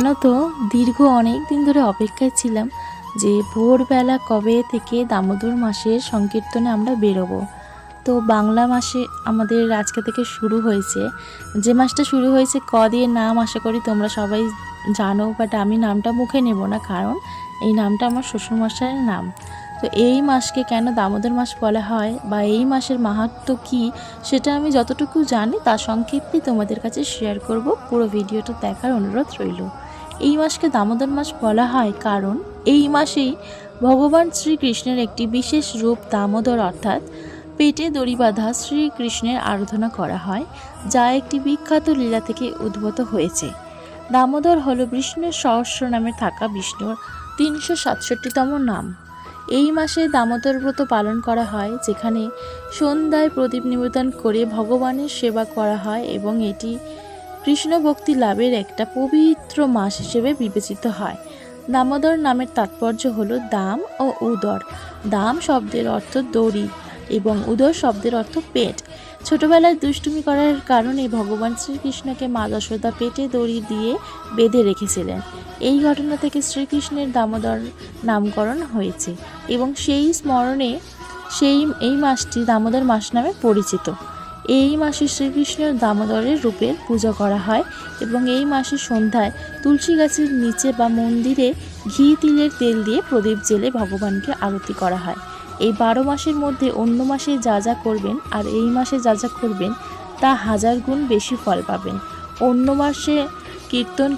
জানো তো, দীর্ঘ অনেক দিন ধরে অপেক্ষায় ছিলাম যে ভোরবেলা কবে থেকে দামোদর মাসের সংকীর্তনে আমরা বেরোবো। তো বাংলা মাসে আমাদের আজকে থেকে শুরু হয়েছে। যে মাসটা শুরু হয়েছে ক দিয়ে নাম, আশা করি তোমরা সবাই জানো, বাট আমি নামটা মুখে নেব না, কারণ এই নামটা আমার শ্বশুরমশাইয়ের নাম। তো এই মাসকে কেন দামোদর মাস বলা হয় বা এই মাসের মাহাত্ম্য কী, সেটা আমি যতটুকু জানি তার সংক্ষেপে তোমাদের কাছে শেয়ার করব। পুরো ভিডিওটা দেখার অনুরোধ রইল। এই মাসকে দামোদর মাস বলা হয় কারণ এই মাসেই ভগবান শ্রীকৃষ্ণের একটি বিশেষ রূপ দামোদর, অর্থাৎ পেটে দড়ি বাঁধা শ্রীকৃষ্ণের আরাধনা করা হয়, যা একটি বিখ্যাত লীলা থেকে উদ্ভূত হয়েছে। দামোদর হল বিষ্ণুর সহস্র নামে থাকা বিষ্ণুর 367তম নাম। এই মাসে দামোদর ব্রত পালন করা হয়, যেখানে সন্ধ্যায় প্রদীপ নিবেদন করে ভগবানের সেবা করা হয় এবং এটি কৃষ্ণ ভক্তি লাভের একটা পবিত্র মাস হিসেবে বিবেচিত হয়। দামোদর নামের তাৎপর্য হলো দাম ও উদর। দাম শব্দের অর্থ দড়ি এবং উদর শব্দের অর্থ পেট। ছোটবেলায় দুষ্টুমি করার কারণে ভগবান শ্রীকৃষ্ণকে মা যশোদা পেটে দড়ি দিয়ে বেঁধে রেখেছিলেন। এই ঘটনা থেকে শ্রীকৃষ্ণের দামোদর নামকরণ হয়েছে এবং সেই স্মরণে এই মাসটি দামোদর মাস নামে পরিচিত। এই মাসে শ্রীকৃষ্ণের দামোদরের রূপের পূজা করা হয় এবং এই মাসের সন্ধ্যায় তুলসী গাছের নিচে বা মন্দিরে ঘি তিলের তেল দিয়ে প্রদীপ জেলে ভগবানকে আরতি করা হয়। এই 12 মাসের মধ্যে অন্য মাসে যা যা করবেন আর এই মাসে যা যা করবেন তা 1000 গুণ বেশি ফল পাবেন। অন্য মাসে কীর্তন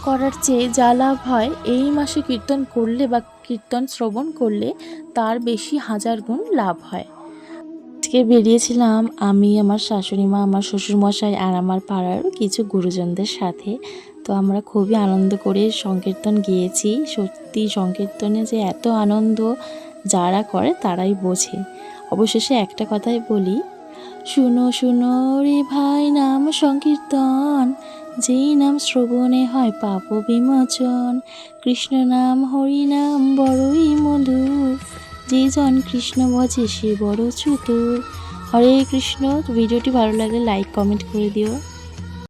করার চেয়ে যা লাভ হয়, এই মাসে কীর্তন করলে বা কীর্তন শ্রবণ করলে তার বেশি 1000 গুণ লাভ হয়। আজকে বেরিয়েছিলাম আমি, আমার শাশুড়ি মা, আমার শ্বশুরমশাই আর আমার পাড়ার কিছু গুরুজনদের সাথে। তো আমরা খুবই আনন্দ করে সংকীর্তন গিয়েছি। সত্যি সংকীর্তনে যে এত আনন্দ যারা করে তারাই বোঝে। অবশেষে একটা কথাই বলি, শুনো শুনো রে ভাই নাম সংকীর্তন, যেই নাম শ্রবণে হয় পাপ বিমোচন। কৃষ্ণ নাম হরি নাম বড়ই মধুর, যে জন কৃষ্ণ ভজে সে বড় চতুর। হরে কৃষ্ণ। ভিডিওটি ভালো লাগলে লাইক কমেন্ট করে দিও।